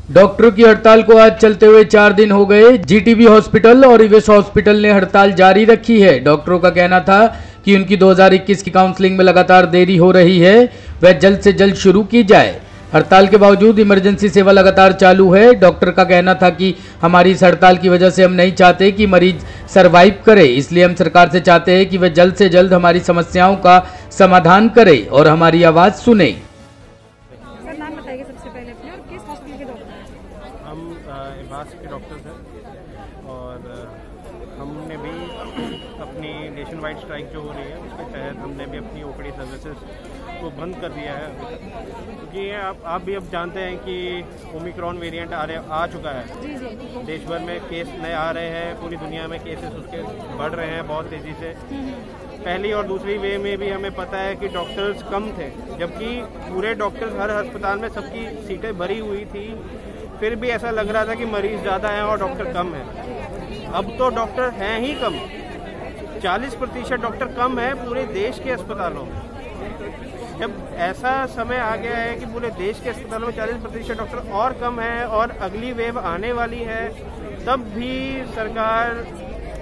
डॉक्टरों की हड़ताल को आज चलते हुए 4 दिन हो गए। जीटीबी हॉस्पिटल और इवेस हॉस्पिटल ने हड़ताल जारी रखी है। डॉक्टरों का कहना था कि उनकी 2021 की काउंसलिंग में लगातार देरी हो रही है, वह जल्द से जल्द शुरू की जाए। हड़ताल के बावजूद इमरजेंसी सेवा लगातार चालू है। डॉक्टर का कहना था कि हमारी इस हड़ताल की वजह से हम नहीं चाहते कि मरीज सरवाइव करे, इसलिए हम सरकार से चाहते हैं कि वह जल्द से जल्द हमारी समस्याओं का समाधान करे और हमारी आवाज सुने। सर, नाम बताइए सबसे पहले अपने और किस हॉस्पिटल के डॉक्टर हैं? हम इबास के डॉक्टर्स हैं और हमने भी अपनी नेशन वाइड स्ट्राइक जो हो रही है उसके तहत हमने भी अपनी ओपीडी सर्विसेज को बंद कर दिया है क्योंकि आप भी अब जानते हैं कि ओमिक्रॉन वेरिएंट आ चुका है। देश भर में केस नए आ रहे हैं, पूरी दुनिया में केसेस उसके बढ़ रहे हैं बहुत तेज़ी से। पहली और दूसरी वेव में भी हमें पता है कि डॉक्टर्स कम थे, जबकि पूरे डॉक्टर्स हर अस्पताल में सबकी सीटें भरी हुई थी, फिर भी ऐसा लग रहा था कि मरीज ज़्यादा हैं और डॉक्टर कम हैं। अब तो डॉक्टर हैं ही कम, 40% डॉक्टर कम है पूरे देश के अस्पतालों में। जब ऐसा समय आ गया है कि पूरे देश के अस्पतालों में 40% डॉक्टर और कम है और अगली वेव आने वाली है, तब भी सरकार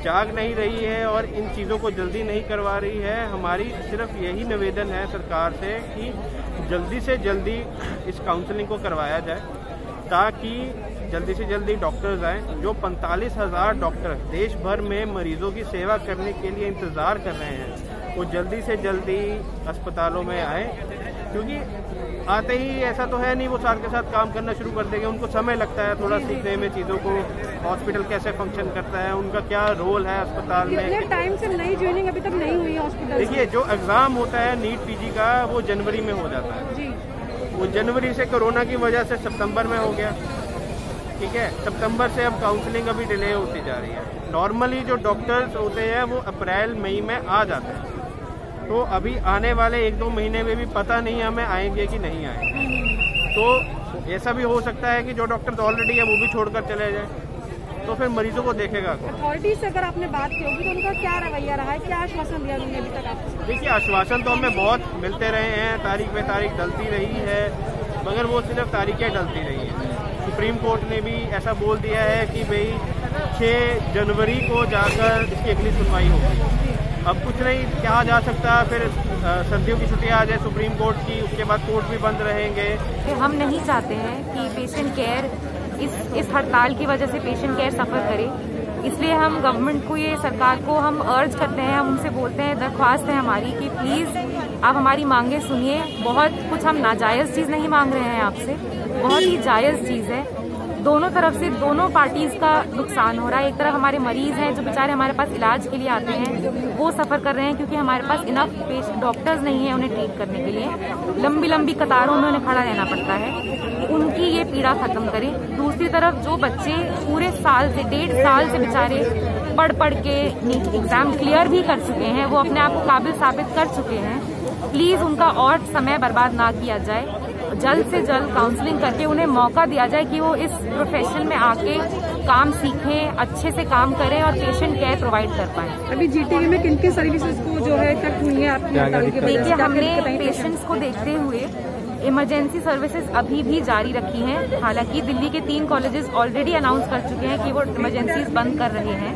जाग नहीं रही है और इन चीज़ों को जल्दी नहीं करवा रही है। हमारी सिर्फ यही निवेदन है सरकार से कि जल्दी से जल्दी इस काउंसलिंग को करवाया जाए ताकि जल्दी से जल्दी डॉक्टर्स आएँ। जो 45,000 डॉक्टर देश भर में मरीजों की सेवा करने के लिए इंतज़ार कर रहे हैं, वो जल्दी से जल्दी अस्पतालों में आए, क्योंकि आते ही ऐसा तो है नहीं वो साथ के साथ काम करना शुरू कर देंगे। उनको समय लगता है थोड़ा सीखने में चीज़ों को, हॉस्पिटल कैसे फंक्शन करता है, उनका क्या रोल है अस्पताल में। टाइम से नई ज्वाइनिंग अभी तक नहीं हुई हॉस्पिटल। देखिए, जो एग्ज़ाम होता है नीट पीजी का वो जनवरी में हो जाता है जी। वो जनवरी से कोरोना की वजह से सितंबर में हो गया, ठीक है। सितंबर से अब काउंसलिंग अभी डिले होती जा रही है। नॉर्मली जो डॉक्टर्स होते हैं वो अप्रैल मई में आ जाते हैं, तो अभी आने वाले 1-2 महीने में भी पता नहीं हमें आएंगे कि नहीं आएंगे। तो ऐसा भी हो सकता है कि जो डॉक्टर्स ऑलरेडी है वो भी छोड़कर चले जाए, तो फिर मरीजों को देखेगा कौन। अथॉरिटी से अगर आपने बात की होगी तो उनका क्या रवैया रहा है, क्या आश्वासन दिया उन्होंने अभी तक आपको? देखिए, आश्वासन तो हमें बहुत मिलते रहे हैं, तारीख पे तारीख डलती रही है, मगर वो सिर्फ तारीखें डलती रही हैं। सुप्रीम कोर्ट ने भी ऐसा बोल दिया है कि भाई 6 जनवरी को जाकर इसकी अगली सुनवाई होगी। अब कुछ नहीं कहा जा सकता, फिर सर्दियों की छुट्टियां आ जाए सुप्रीम कोर्ट की, उसके बाद कोर्ट भी बंद रहेंगे। हम नहीं चाहते हैं कि पेशेंट केयर इस हड़ताल की वजह से पेशेंट केयर सफ़र करे, इसलिए हम गवर्नमेंट को, ये सरकार को हम अर्ज करते हैं, हम उनसे बोलते हैं, दरख्वास्त है हमारी कि प्लीज़ आप हमारी मांगे सुनिए। बहुत कुछ हम नाजायज़ चीज़ नहीं मांग रहे हैं आपसे, बहुत ही जायज़ चीज़ है। दोनों तरफ से दोनों पार्टीज का नुकसान हो रहा है। एक तरफ हमारे मरीज हैं जो बेचारे हमारे पास इलाज के लिए आते हैं, वो सफ़र कर रहे हैं क्योंकि हमारे पास इनफ डॉक्टर्स नहीं है उन्हें ट्रीट करने के लिए। लंबी लंबी कतारों में उन्हें खड़ा रहना पड़ता है, उनकी ये पीड़ा खत्म करें। दूसरी तरफ जो बच्चे पूरे साल से 1.5 साल से बेचारे पढ़ के एग्जाम क्लियर भी कर चुके हैं, वो अपने आप को काबिल साबित कर चुके हैं, प्लीज़ उनका और समय बर्बाद ना किया जाए। जल्द से जल्द काउंसलिंग करके उन्हें मौका दिया जाए कि वो इस प्रोफेशन में आके काम सीखें, अच्छे से काम करें और पेशेंट केयर प्रोवाइड कर पाएं। अभी जीटीबी में किन किन सर्विसेज को जो है इफेक्ट हुई है आपकी? देखिए, हमने पेशेंट्स को देखते हुए इमरजेंसी सर्विसेज अभी भी जारी रखी हैं। हालांकि दिल्ली के 3 कॉलेजेस ऑलरेडी अनाउंस कर चुके हैं कि वो इमरजेंसीज बंद कर रहे हैं।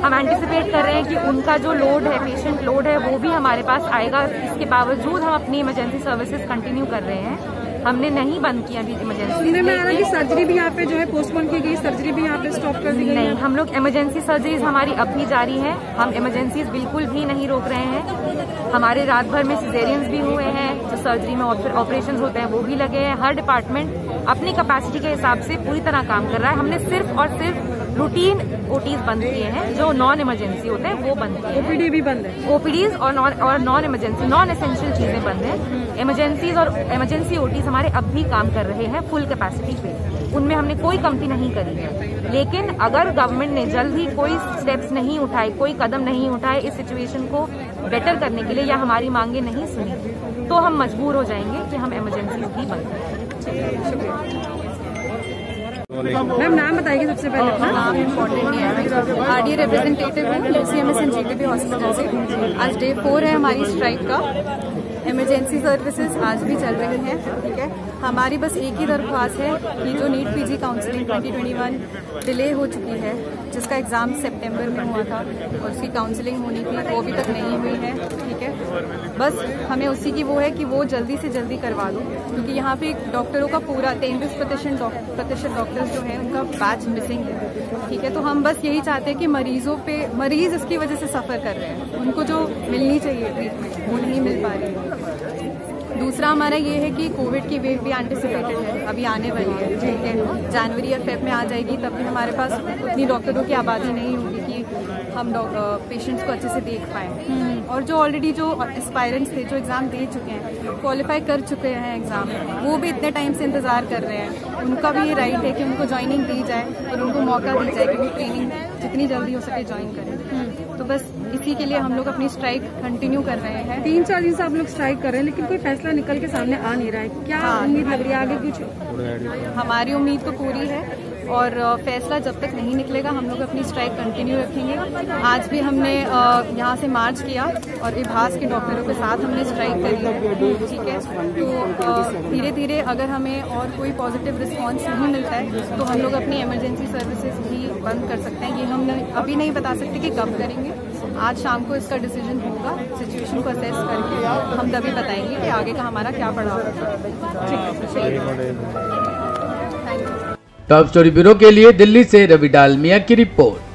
हम एंटिसिपेट कर रहे हैं कि उनका जो लोड है, पेशेंट लोड है, वो भी हमारे पास आएगा। इसके बावजूद हम अपनी इमरजेंसी सर्विसेज कंटिन्यू कर रहे हैं, हमने नहीं बंद किया अभी इमरजेंसी। सुनने में आ रहा है कि सर्जरी भी यहाँ पे जो है पोस्टपोन की गई, सर्जरी भी यहाँ पे स्टॉप कर दी गई। नहीं, हम लोग इमरजेंसी सर्जरीज हमारी अब भी जारी है, हम इमरजेंसीज बिल्कुल भी नहीं रोक रहे हैं। हमारे रात भर में सिजेरियंस भी हुए हैं, जो सर्जरी में ऑपरेशन होते हैं वो भी लगे हैं। हर डिपार्टमेंट अपनी कैपेसिटी के हिसाब से पूरी तरह काम कर रहा है। हमने सिर्फ और सिर्फ रूटीन ओटीज बंद किए हैं, जो नॉन इमरजेंसी होते हैं वो बंद किए हैं। ओपीडी भी बंद है, ओपीडीज और नॉन इमरजेंसी, नॉन एसेंशियल चीजें बंद हैं। इमरजेंसीज और इमरजेंसी ओटीज हमारे अब भी काम कर रहे हैं फुल कैपेसिटी पे, उनमें हमने कोई कमती नहीं करी है। लेकिन अगर गवर्नमेंट ने जल्द ही कोई स्टेप्स नहीं उठाए, कोई कदम नहीं उठाए इस सिचुएशन को बेटर करने के लिए, या हमारी मांगे नहीं सुनी, तो हम मजबूर हो जाएंगे कि हम इमरजेंसीज भी बंद करें। मैम, नाम बताइए सबसे पहले। नाम इम्पोर्टेंट नहीं है, आरडी रिप्रेजेंटेटिव हूँ यूसीएमएस एंड जीटीबी हॉस्पिटल से। आज डे 4 है हमारी स्ट्राइक का। इमरजेंसी सर्विसेज आज भी चल रही हैं, ठीक है। हमारी बस एक ही दरख्वास्त है कि जो नीट पीजी काउंसलिंग 2021 डिले हो चुकी है, जिसका एग्ज़ाम सितंबर में हुआ था और उसकी काउंसलिंग होनी थी, वो अभी तक नहीं हुई है। ठीक है, बस हमें उसी की वो है कि वो जल्दी से जल्दी करवा दो, क्योंकि यहाँ पे डॉक्टरों का पूरा 33% डॉक्टर्स जो हैं उनका बैच मिसिंग है। ठीक है, तो हम बस यही चाहते हैं कि मरीज इसकी वजह से सफ़र कर रहे हैं, उनको जो मिलनी चाहिए ट्रीटमेंट वो नहीं मिल पा रही है। दूसरा हमारा ये है कि कोविड की वेव भी एंटिसिपेटेड है, अभी आने वाली है। ठीक है, जनवरी या फेब में आ जाएगी, तब भी हमारे पास उतनी डॉक्टरों की आबादी नहीं होगी कि हम पेशेंट्स को अच्छे से देख पाएँ। और जो ऑलरेडी जो एस्पायरेंट्स थे, जो एग्ज़ाम दे चुके हैं, क्वालिफाई कर चुके हैं एग्ज़ाम, वो भी इतने टाइम से इंतज़ार कर रहे हैं। उनका भी ये राइट है कि उनको ज्वाइनिंग दी जाए और उनको मौका दी जाए कि वो ट्रेनिंग जितनी जल्दी हो सके ज्वाइन करें। तो बस इसी के लिए हम लोग अपनी स्ट्राइक कंटिन्यू कर रहे हैं। 3-4 दिन से आप लोग स्ट्राइक कर रहे हैं, लेकिन कोई फैसला निकल के सामने आ नहीं रहा है। क्या उम्मीद लग रही है आगे कुछ? हमारी उम्मीद तो पूरी है और फैसला जब तक नहीं निकलेगा हम लोग अपनी स्ट्राइक कंटिन्यू रखेंगे। आज भी हमने यहाँ से मार्च किया और इभास के डॉक्टरों के साथ हमने स्ट्राइक करी है। ठीक है, तो धीरे धीरे अगर हमें और कोई पॉजिटिव रिस्पांस नहीं मिलता है तो हम लोग अपनी इमरजेंसी सर्विसेज भी बंद कर सकते हैं। ये हम अभी नहीं बता सकते कि कब करेंगे। आज शाम को इसका डिसीजन होगा, सिचुएशन को असेस करके हम तभी बताएंगे कि आगे का हमारा क्या पड़ा होगा। टॉप स्टोरी ब्यूरो के लिए दिल्ली से रवि डालमिया की रिपोर्ट।